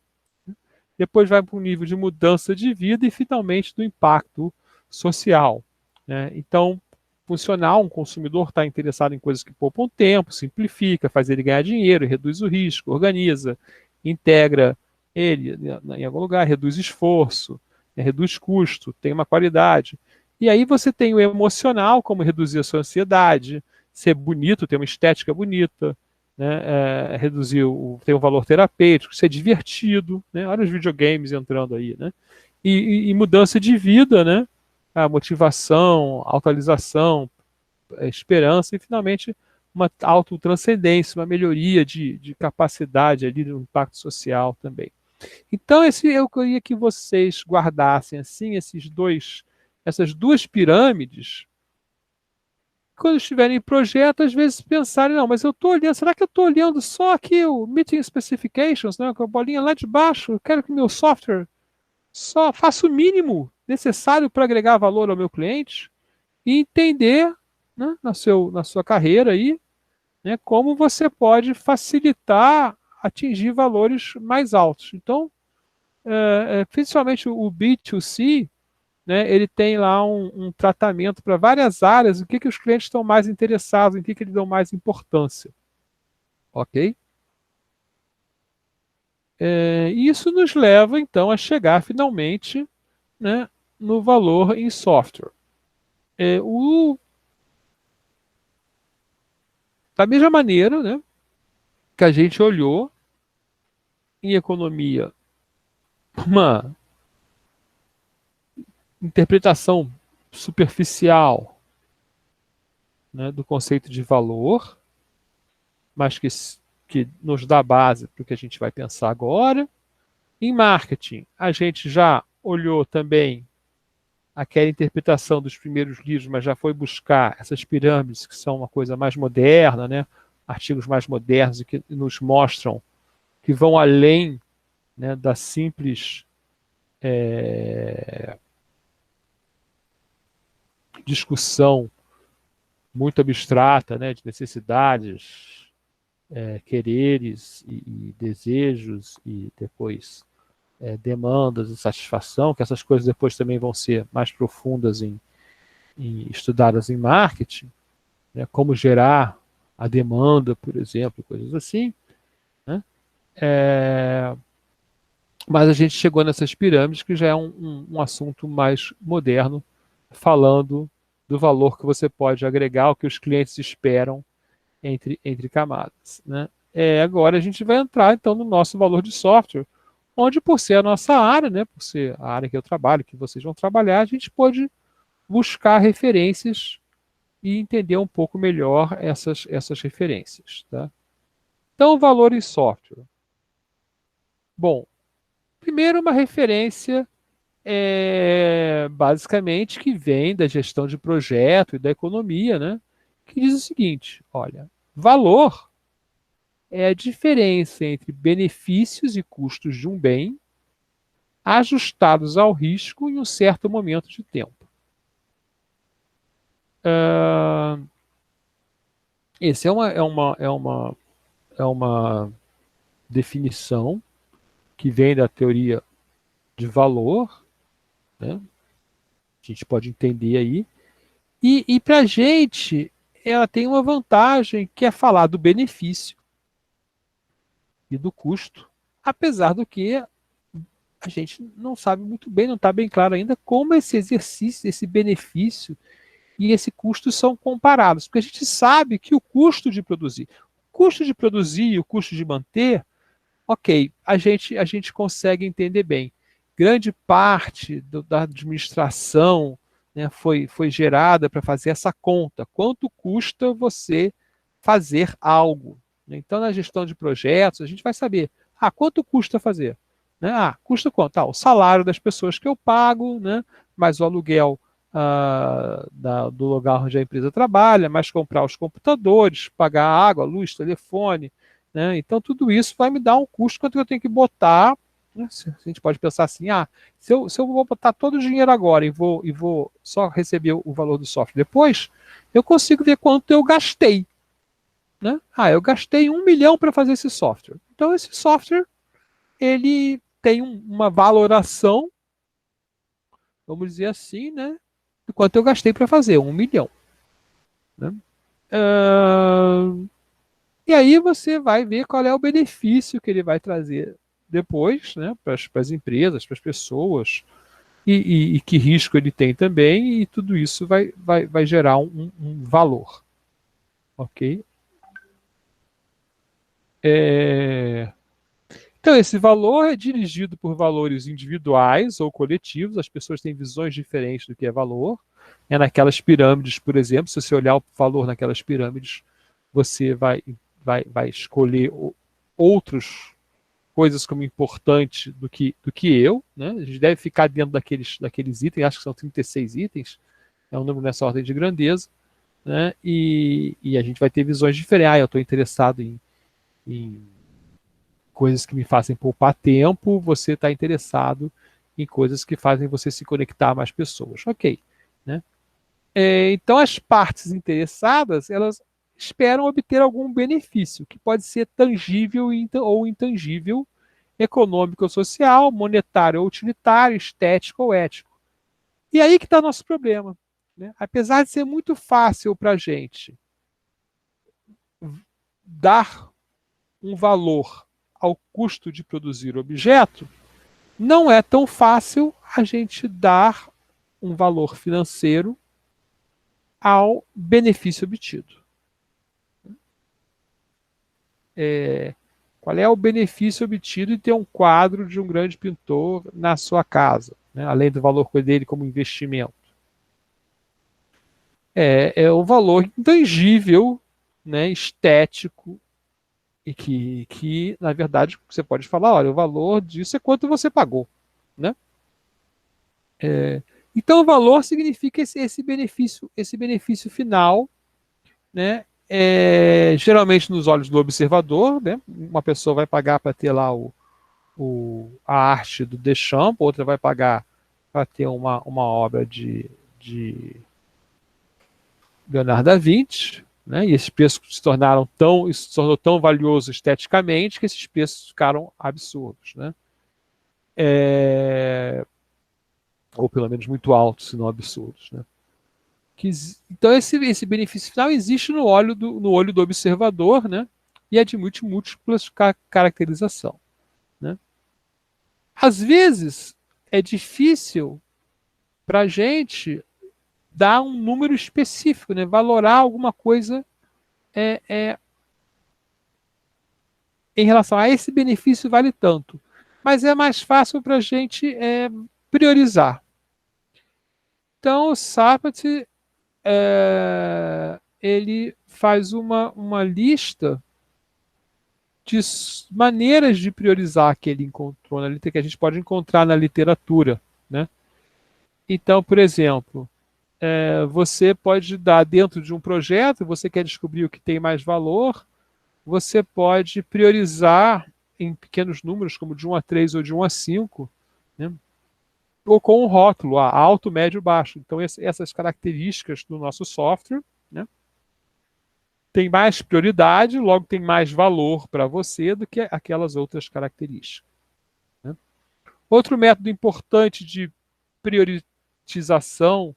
depois vai para um nível de mudança de vida e finalmente do impacto social. Né? Então, funcional, um consumidor está interessado em coisas que poupam tempo, simplifica, faz ele ganhar dinheiro, reduz o risco, organiza, integra ele em algum lugar, reduz esforço, reduz custo, tem uma qualidade. E aí você tem o emocional, como reduzir a sua ansiedade, ser bonito, ter uma estética bonita, né, ter um valor terapêutico, ser divertido, né, olha os videogames entrando aí, né, e mudança de vida, né, a motivação, atualização, esperança e finalmente uma autotranscendência, uma melhoria de capacidade ali do impacto social também. Então eu queria que vocês guardassem assim essas duas pirâmides quando estiverem em projeto, às vezes pensarem, não, mas eu estou olhando, será que eu estou olhando só aqui o Meeting Specifications, né, com a bolinha lá de baixo, eu quero que meu software só faça o mínimo necessário para agregar valor ao meu cliente e entender, né, na sua carreira aí, né, como você pode facilitar atingir valores mais altos. Então, principalmente o B2C, né, ele tem lá um tratamento para várias áreas, o que os clientes estão mais interessados, em que eles dão mais importância. Ok? E isso nos leva, então, a chegar finalmente, né, no valor em software. Da mesma maneira, né, que a gente olhou em economia uma interpretação superficial, né, do conceito de valor, mas que nos dá base para o que a gente vai pensar agora. Em marketing, a gente já olhou também aquela interpretação dos primeiros livros, mas já foi buscar essas pirâmides que são uma coisa mais moderna, né? Artigos mais modernos e que nos mostram que vão além, né, da simples discussão muito abstrata, né, de necessidades, quereres e desejos e depois demandas e satisfação, que essas coisas depois também vão ser mais profundas estudadas em marketing, né, como gerar a demanda, por exemplo, coisas assim. Né? Mas a gente chegou nessas pirâmides, que já é um assunto mais moderno, falando do valor que você pode agregar, o que os clientes esperam entre camadas. Né? Agora a gente vai entrar, então, no nosso valor de software, onde, por ser a nossa área, né, por ser a área que eu trabalho, que vocês vão trabalhar, a gente pode buscar referências e entender um pouco melhor essas referências. Tá? Então, o valor em software. Bom, primeiro uma referência basicamente que vem da gestão de projeto e da economia, né, que diz o seguinte, olha, valor é a diferença entre benefícios e custos de um bem ajustados ao risco em um certo momento de tempo. Esse é uma definição que vem da teoria de valor, né? A gente pode entender aí. E para a gente, ela tem uma vantagem que é falar do benefício e do custo, apesar do que a gente não sabe muito bem, não está bem claro ainda como esse exercício, esse benefício e esse custo são comparados, porque a gente sabe que o custo de produzir e o custo de manter, ok, a gente consegue entender bem. Grande parte da administração, né, foi gerada para fazer essa conta. Quanto custa você fazer algo? Então, na gestão de projetos, a gente vai saber, quanto custa fazer? Né? Custa quanto? O salário das pessoas que eu pago, né, mais o aluguel do lugar onde a empresa trabalha, mais comprar os computadores, pagar água, luz, telefone, né? Então, tudo isso vai me dar um custo quanto eu tenho que botar. Né? A gente pode pensar assim, se eu vou botar todo o dinheiro agora e vou só receber o valor do software depois, eu consigo ver quanto eu gastei. Né? Eu gastei 1 milhão para fazer esse software. Então, esse software, ele tem uma valoração, vamos dizer assim, né? Do quanto eu gastei para fazer, 1 milhão. Né? E aí você vai ver qual é o benefício que ele vai trazer depois, né, para as empresas, para as pessoas, e que risco ele tem também, e tudo isso vai gerar um valor. Ok? Então, esse valor é dirigido por valores individuais ou coletivos, as pessoas têm visões diferentes do que é valor. Naquelas pirâmides, por exemplo, se você olhar o valor naquelas pirâmides, você vai escolher outras coisas como importante do que eu. Né? A gente deve ficar dentro daqueles itens, acho que são 36 itens, é um número nessa ordem de grandeza. Né? E a gente vai ter visões diferentes. Eu estou interessado em coisas que me fazem poupar tempo, você está interessado em coisas que fazem você se conectar a mais pessoas. Ok. Né? Então, as partes interessadas, elas esperam obter algum benefício, que pode ser tangível ou intangível, econômico ou social, monetário ou utilitário, estético ou ético. E aí que está o nosso problema. Né? Apesar de ser muito fácil para a gente dar um valor ao custo de produzir o objeto, não é tão fácil a gente dar um valor financeiro ao benefício obtido. Qual é o benefício obtido de ter um quadro de um grande pintor na sua casa, né? Além do valor dele como investimento? É o valor intangível, né, estético, e que, na verdade, você pode falar, olha, o valor disso é quanto você pagou. Né? Então, o valor significa esse benefício final, né? Geralmente nos olhos do observador, né? Uma pessoa vai pagar para ter lá a arte do Deschamps, outra vai pagar para ter uma obra de Leonardo da Vinci, né? E esses preços isso se tornou tão valioso esteticamente que esses preços ficaram absurdos. Né? Ou pelo menos muito altos, se não absurdos. Né? Então, esse benefício final existe no olho do observador, né? E admite múltiplas caracterização. Né? Às vezes, é difícil para a gente dar um número específico, né? Valorar alguma coisa em relação a esse benefício vale tanto. Mas é mais fácil para a gente priorizar. Então, o Sartre ele faz uma lista de maneiras de priorizar que ele encontrou que a gente pode encontrar na literatura. Né? Então, por exemplo, você pode dar dentro de um projeto, você quer descobrir o que tem mais valor, você pode priorizar em pequenos números, como de 1 a 3 ou de 1 a 5, né? Ou com um rótulo, alto, médio, baixo. Então, essas características do nosso software, né? tem mais prioridade, logo tem mais valor para você do que aquelas outras características, né? Outro método importante de priorização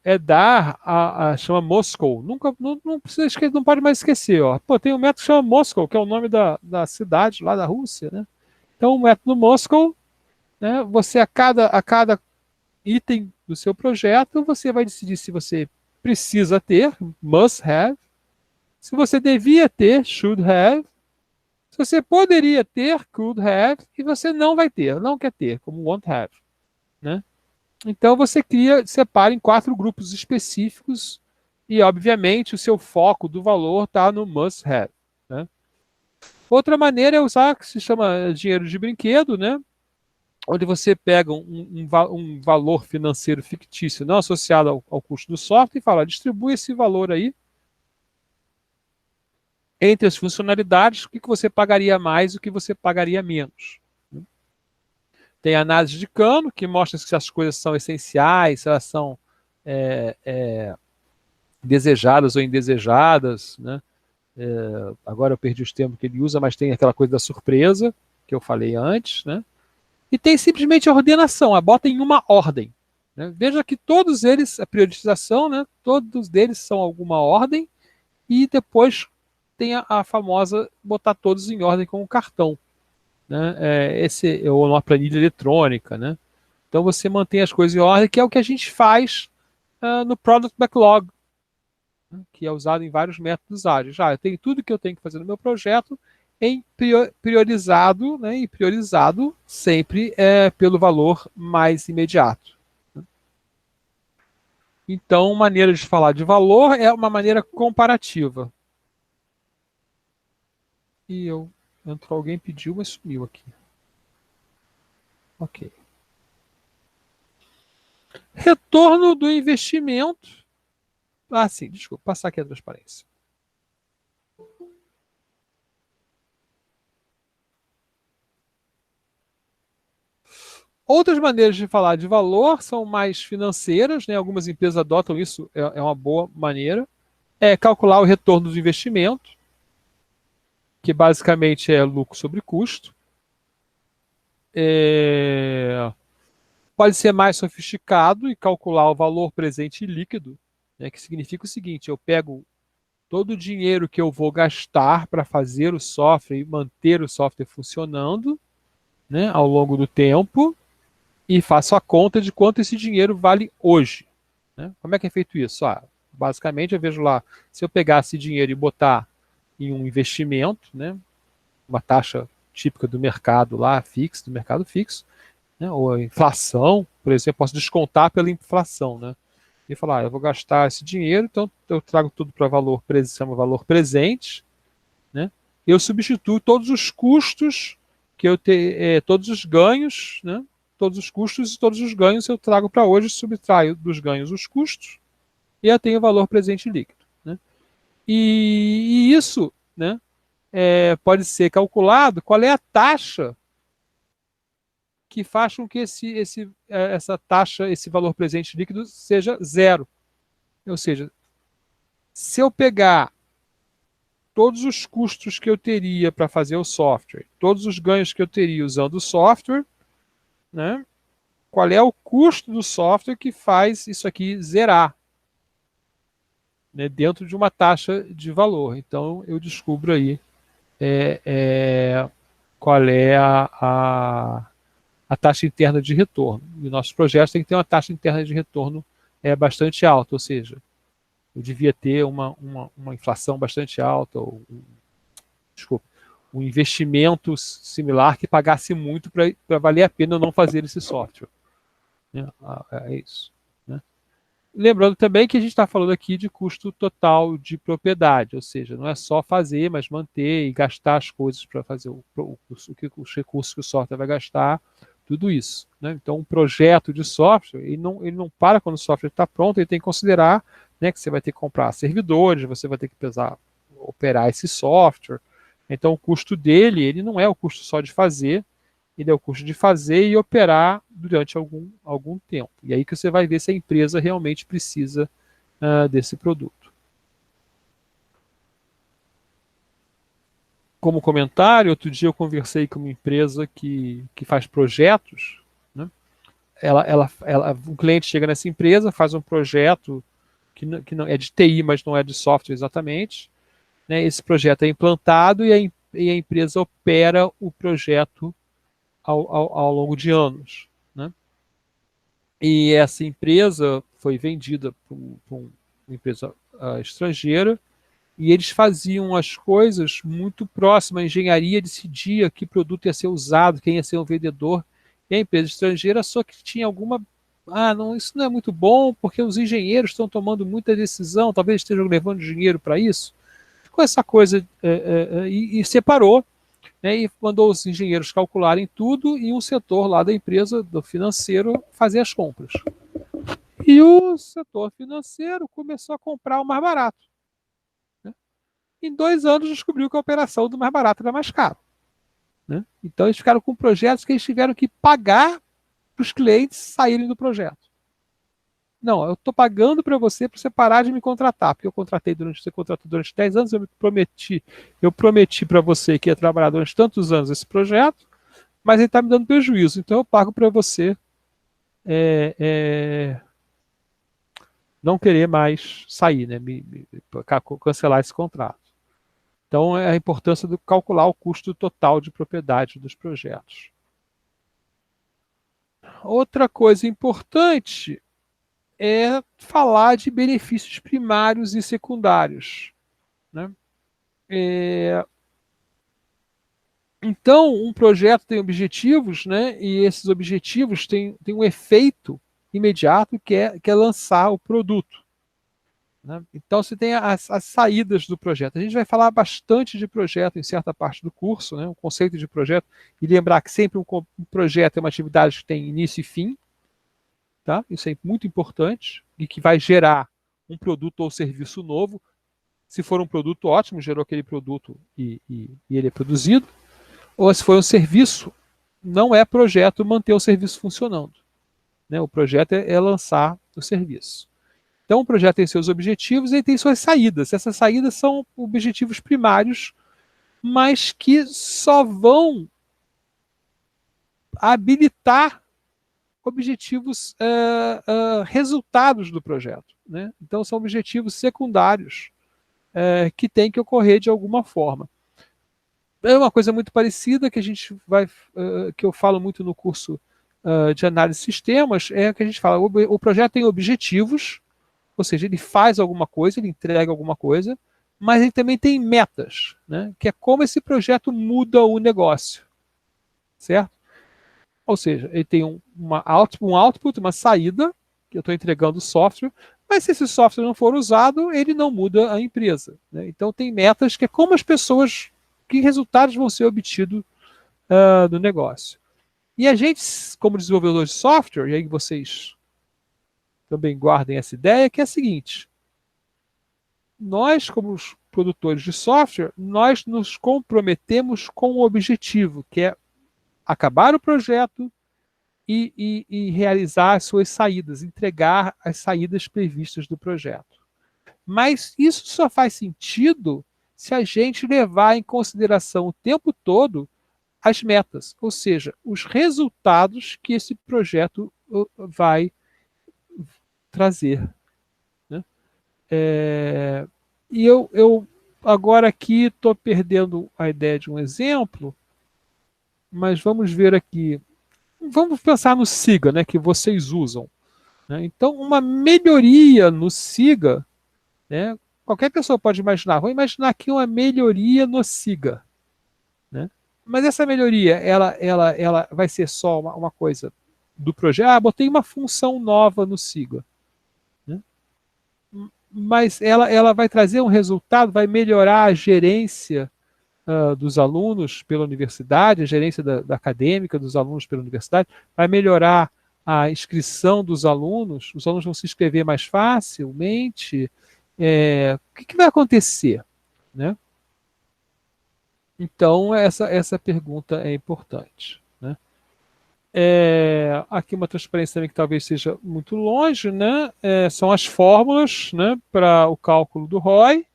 é dar chama Moscow. Nunca, não precisa esquecer, não pode mais esquecer, ó. Pô, tem um método que chama Moscow, que é o nome da cidade lá da Rússia, né? Então, o método Moscow, né? Você a cada item do seu projeto, você vai decidir se você precisa ter, must have, se você devia ter, should have, se você poderia ter, could have, e você não vai ter, não quer ter, como won't have, né? Então você separa em 4 grupos específicos e, obviamente, o seu foco do valor está no must have, né? Outra maneira é usar o que se chama dinheiro de brinquedo, né? Onde você pega um valor financeiro fictício não associado ao custo do software e fala, distribui esse valor aí entre as funcionalidades, o que você pagaria mais e o que você pagaria menos. Tem análise de Kano, que mostra se as coisas são essenciais, se elas são desejadas ou indesejadas, né? Agora eu perdi os termos que ele usa, mas tem aquela coisa da surpresa, que eu falei antes, né? E tem simplesmente a ordenação, bota em uma ordem, né? Veja que todos eles, a priorização, né? Todos eles são alguma ordem, e depois tem a famosa botar todos em ordem com o cartão, né? Ou uma planilha eletrônica, né? Então você mantém as coisas em ordem, que é o que a gente faz no Product Backlog, né? Que é usado em vários métodos ágeis. Eu tenho tudo que eu tenho que fazer no meu projeto em priorizado, né? E priorizado sempre pelo valor mais imediato. Então, maneira de falar de valor é uma maneira comparativa. E entrou alguém, pediu, mas sumiu aqui. Ok. Retorno do investimento. Sim, desculpa, passar aqui a transparência. Outras maneiras de falar de valor são mais financeiras, né? Algumas empresas adotam isso, é uma boa maneira. É calcular o retorno do investimento, que basicamente é lucro sobre custo. Pode ser mais sofisticado e calcular o valor presente líquido, né? Que significa o seguinte, eu pego todo o dinheiro que eu vou gastar para fazer o software e manter o software funcionando, né, ao longo do tempo, e faço a conta de quanto esse dinheiro vale hoje, né? Como é que é feito isso? Basicamente, eu vejo lá, se eu pegar esse dinheiro e botar em um investimento, né, uma taxa típica do mercado lá, fixo, do mercado fixo, né, ou a inflação, por exemplo, eu posso descontar pela inflação, né? E falar, eu vou gastar esse dinheiro, então eu trago tudo para chama valor presente, né? Eu substituo todos os custos que eu tenho, todos os ganhos, né? Todos os custos e todos os ganhos eu trago para hoje, subtraio dos ganhos os custos e eu tenho o valor presente líquido, né? E isso, né, pode ser calculado qual é a taxa que faz com que essa taxa, esse valor presente líquido seja zero. Ou seja, se eu pegar todos os custos que eu teria para fazer o software, todos os ganhos que eu teria usando o software, né, qual é o custo do software que faz isso aqui zerar, né, dentro de uma taxa de valor. Então, eu descubro aí qual é a taxa interna de retorno. E nossos projetos têm que ter uma taxa interna de retorno bastante alta, ou seja, eu devia ter uma inflação bastante alta, um investimento similar que pagasse muito para valer a pena eu não fazer esse software. É isso, né? Lembrando também que a gente está falando aqui de custo total de propriedade, ou seja, não é só fazer, mas manter e gastar as coisas para fazer os recursos que o software vai gastar, tudo isso, né? Então, um projeto de software, ele não para quando o software está pronto, ele tem que considerar, né, que você vai ter que comprar servidores, você vai ter que operar esse software. Então, o custo dele, ele não é o custo só de fazer, ele é o custo de fazer e operar durante algum tempo. E aí que você vai ver se a empresa realmente precisa desse produto. como comentário, outro dia eu conversei com uma empresa que faz projetos, né? Um cliente chega nessa empresa, faz um projeto que não é de TI, mas não é de software exatamente, né? Esse projeto é implantado e a empresa opera o projeto ao longo de anos, né? E essa empresa foi vendida para uma empresa estrangeira, e eles faziam as coisas muito próximas. A engenharia decidia que produto ia ser usado, quem ia ser o vendedor, e a empresa estrangeira só que tinha alguma. Ah, não, isso não é muito bom, porque os engenheiros estão tomando muita decisão, talvez estejam levando dinheiro para isso. Ficou essa coisa e separou, né, e mandou os engenheiros calcularem tudo e um setor lá da empresa, do financeiro, fazer as compras. E o setor financeiro começou a comprar o mais barato. Né? Em 2 anos descobriu que a operação do mais barato era mais caro. Né? Então eles ficaram com projetos que eles tiveram que pagar para os clientes saírem do projeto. Não, eu estou pagando para você parar de me contratar, porque você contratou durante 10 anos, eu prometi para você que ia trabalhar durante tantos anos esse projeto, mas ele está me dando prejuízo, então eu pago para você é, é, não querer mais sair, né, cancelar esse contrato. Então é a importância de calcular o custo total de propriedade dos projetos. Outra coisa importante é falar de benefícios primários e secundários. Né? Então, um projeto tem objetivos, né? E esses objetivos têm um efeito imediato que é lançar o produto. Né? Então, você tem as saídas do projeto. A gente vai falar bastante de projeto em certa parte do curso, né? O conceito de projeto, e lembrar que sempre um projeto é uma atividade que tem início e fim. Tá? Isso é muito importante e que vai gerar um produto ou serviço novo. Se for um produto ótimo, gerou aquele produto e ele é produzido. Ou se for um serviço, não é projeto manter o serviço funcionando. Né? O projeto é lançar o serviço. Então, o projeto tem seus objetivos e tem suas saídas. Essas saídas são objetivos primários, mas que só vão habilitar objetivos, resultados do projeto. Né? Então, são objetivos secundários que têm que ocorrer de alguma forma. É uma coisa muito parecida que a gente que eu falo muito no curso de análise de sistemas, é que a gente fala, o projeto tem objetivos, ou seja, ele faz alguma coisa, ele entrega alguma coisa, mas ele também tem metas, né? Que é como esse projeto muda o negócio, certo? Ou seja, ele tem um output, uma saída, que eu estou entregando software, mas se esse software não for usado, ele não muda a empresa. Né? Então tem metas que é como as pessoas, que resultados vão ser obtidos no negócio. E a gente, como desenvolvedor de software, e aí vocês também guardem essa ideia, que é a seguinte: nós, como os produtores de software, nós nos comprometemos com o objetivo, que é acabar o projeto e realizar as suas saídas, entregar as saídas previstas do projeto. Mas isso só faz sentido se a gente levar em consideração o tempo todo as metas, ou seja, os resultados que esse projeto vai trazer. Né? E eu agora aqui estou perdendo a ideia de um exemplo, mas vamos ver aqui. Vamos pensar no SIGA, né, que vocês usam. Né? Então, uma melhoria no SIGA, né, qualquer pessoa pode imaginar. Vou imaginar aqui uma melhoria no SIGA. Né? Mas essa melhoria, ela vai ser só uma coisa do projeto. Ah, botei uma função nova no SIGA. Né? Mas ela vai trazer um resultado, vai melhorar a gerência dos alunos pela universidade, a gerência da acadêmica dos alunos pela universidade, vai melhorar a inscrição dos alunos, os alunos vão se inscrever mais facilmente. O que vai acontecer? Né? Então, essa pergunta é importante. Né? Aqui uma transparência também que talvez seja muito longe, né? São as fórmulas, né, para o cálculo do ROI,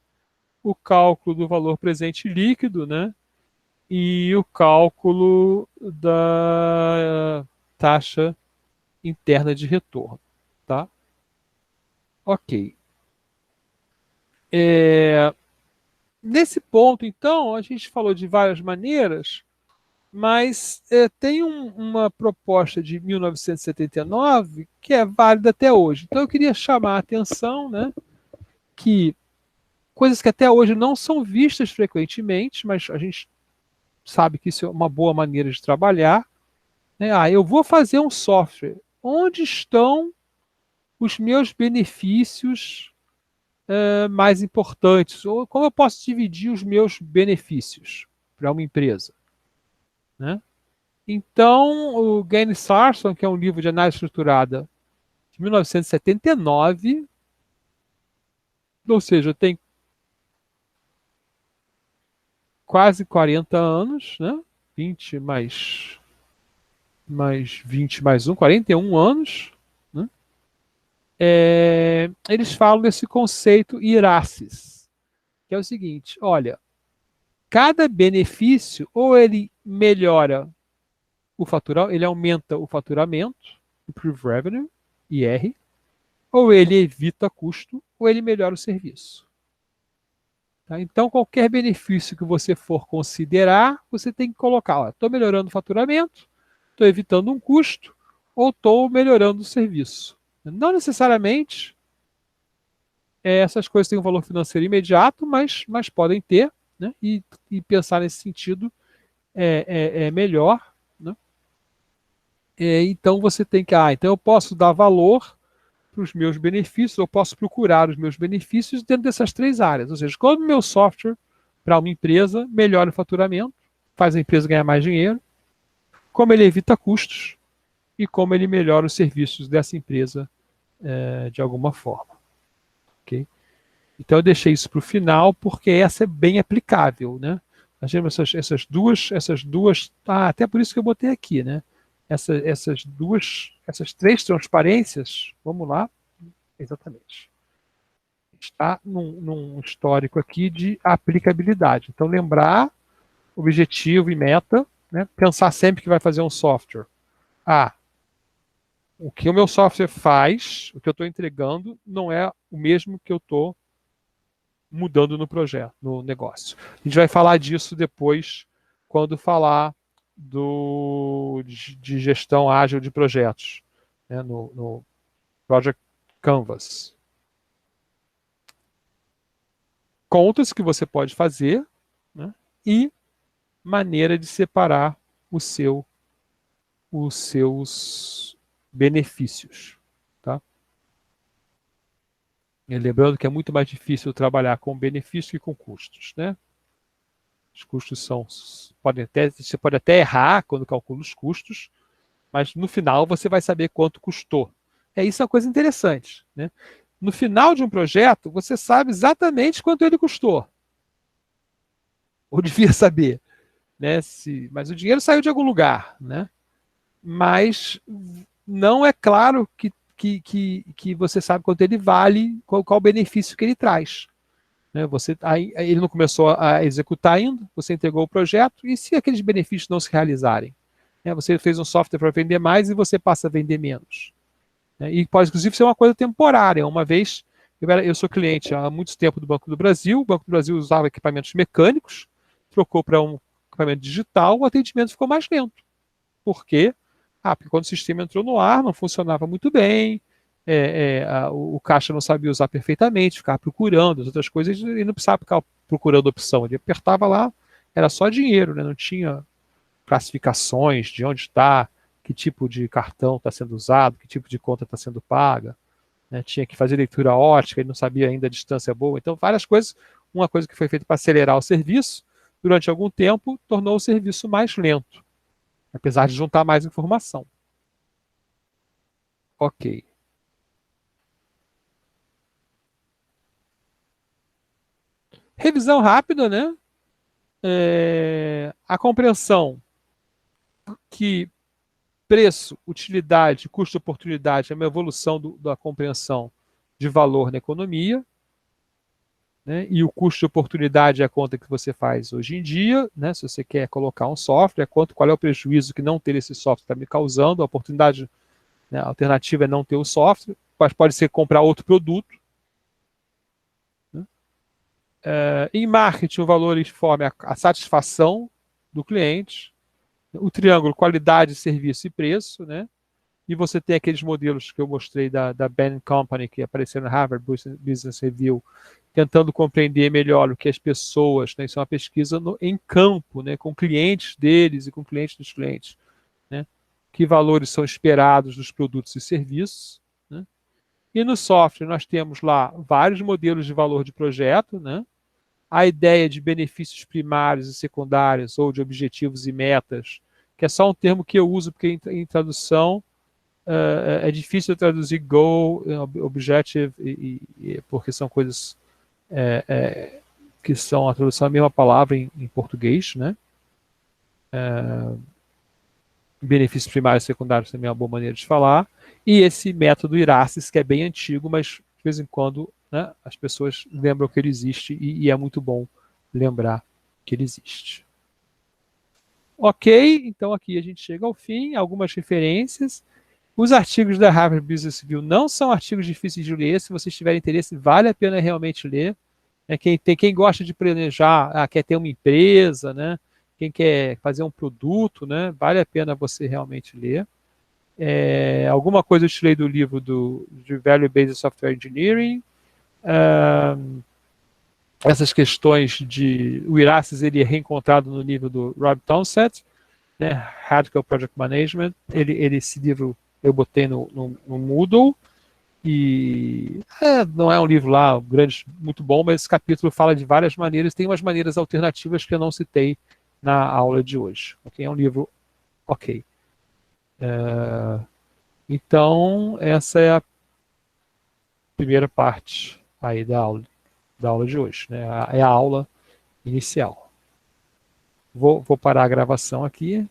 o cálculo do valor presente líquido, né? e o cálculo da taxa interna de retorno, tá? Ok. Nesse ponto, então, a gente falou de várias maneiras, mas tem uma proposta de 1979 que é válida até hoje. Então, eu queria chamar a atenção, né, que coisas que até hoje não são vistas frequentemente, mas a gente sabe que isso é uma boa maneira de trabalhar, né? Eu vou fazer um software. Onde estão os meus benefícios mais importantes? Ou como eu posso dividir os meus benefícios para uma empresa, né? Então, o Gene Sarson, que é um livro de análise estruturada de 1979, ou seja, tem quase 40 anos, né? 20 mais 20 mais 1, 41 anos, né? Eles falam desse conceito IRACES, que é o seguinte: olha, cada benefício, ou ele melhora o faturamento, ele aumenta o faturamento, improve revenue, IR, ou ele evita custo, ou ele melhora o serviço. Tá? Então, qualquer benefício que você for considerar, você tem que colocar: estou melhorando o faturamento, estou evitando um custo, ou estou melhorando o serviço. Não necessariamente essas coisas têm um valor financeiro imediato, mas podem ter, né? E pensar nesse sentido é melhor, né? Então você tem que, então eu posso dar valor para os meus benefícios, eu posso procurar os meus benefícios dentro dessas três áreas. Ou seja, como o meu software para uma empresa melhora o faturamento, faz a empresa ganhar mais dinheiro, como ele evita custos e como ele melhora os serviços dessa empresa de alguma forma. Ok? Então eu deixei isso para o final porque essa é bem aplicável, né? Nós temos essas duas, até por isso que eu botei aqui, né? Essas três transparências, vamos lá, exatamente. Está num histórico aqui de aplicabilidade. Então lembrar objetivo e meta, né? Pensar sempre que vai fazer um software. O que o meu software faz, o que eu estou entregando, não é o mesmo que eu estou mudando no projeto, no negócio. A gente vai falar disso depois, quando falar de gestão ágil de projetos, né, no Project Canvas. Contas que você pode fazer, né, e maneira de separar os seus benefícios. Tá? E lembrando que é muito mais difícil trabalhar com benefício que com custos. Né? Os custos você pode até errar quando calcula os custos, mas no final você vai saber quanto custou. Isso é uma coisa interessante. Né? No final de um projeto, você sabe exatamente quanto ele custou. Ou devia saber. Né? Mas o dinheiro saiu de algum lugar. Né? Mas não é claro que você sabe quanto ele vale, qual o benefício que ele traz. Né? Ele não começou a executar ainda, você entregou o projeto, e se aqueles benefícios não se realizarem? Né? Você fez um software para vender mais e você passa a vender menos. Né? E pode, inclusive, ser uma coisa temporária. Uma vez, eu sou cliente há muito tempo do Banco do Brasil, o Banco do Brasil usava equipamentos mecânicos, trocou para um equipamento digital, o atendimento ficou mais lento. Por quê? Porque quando o sistema entrou no ar, não funcionava muito bem, o caixa não sabia usar perfeitamente, ficava procurando as outras coisas e não precisava ficar procurando opção. Ele apertava lá, era só dinheiro, né? Não tinha classificações de onde está, que tipo de cartão está sendo usado, que tipo de conta está sendo paga. Né? Tinha que fazer leitura ótica, ele não sabia ainda a distância boa. Então, várias coisas. Uma coisa que foi feita para acelerar o serviço, durante algum tempo, tornou o serviço mais lento, apesar de juntar mais informação. Ok. Revisão rápida, né? A compreensão que preço, utilidade, custo-oportunidade é uma evolução da compreensão de valor na economia. né? E o custo de oportunidade é a conta que você faz hoje em dia, né? Se você quer colocar um software, qual é o prejuízo que não ter esse software está me causando, a oportunidade, né, a alternativa é não ter o software, mas pode ser comprar outro produto. Né? Em marketing, o valor informe a satisfação do cliente, o triângulo qualidade, serviço e preço, né? E você tem aqueles modelos que eu mostrei da Bain Company, que apareceu na Harvard Business Review, tentando compreender melhor o que as pessoas, né, isso é uma pesquisa em campo, né, com clientes deles e com clientes dos clientes, né, que valores são esperados dos produtos e serviços. Né, e no software nós temos lá vários modelos de valor de projeto, né, a ideia de benefícios primários e secundários, ou de objetivos e metas, que é só um termo que eu uso porque em tradução é difícil traduzir goal, objective, porque são coisas que são a tradução da mesma palavra em português, né? Benefícios primários e secundários também é uma boa maneira de falar. E esse método Iraces, que é bem antigo, mas de vez em quando, né, as pessoas lembram que ele existe e é muito bom lembrar que ele existe. Ok, então aqui a gente chega ao fim, algumas referências. Os artigos da Harvard Business Review não são artigos difíceis de ler. Se vocês tiverem interesse, vale a pena realmente ler. Quem gosta de planejar, quer ter uma empresa, né? Quem quer fazer um produto, né? Vale a pena você realmente ler. Alguma coisa eu tirei do livro de Value Based Software Engineering. Essas questões o Iraces, ele é reencontrado no livro do Rob Townsend, né? Radical Project Management. Esse livro eu botei no Moodle, e não é um livro lá grande, muito bom, mas esse capítulo fala de várias maneiras, tem umas maneiras alternativas que eu não citei na aula de hoje. Okay? É um livro ok. Então, essa é a primeira parte aí da aula de hoje, né? É a aula inicial. Vou parar a gravação aqui.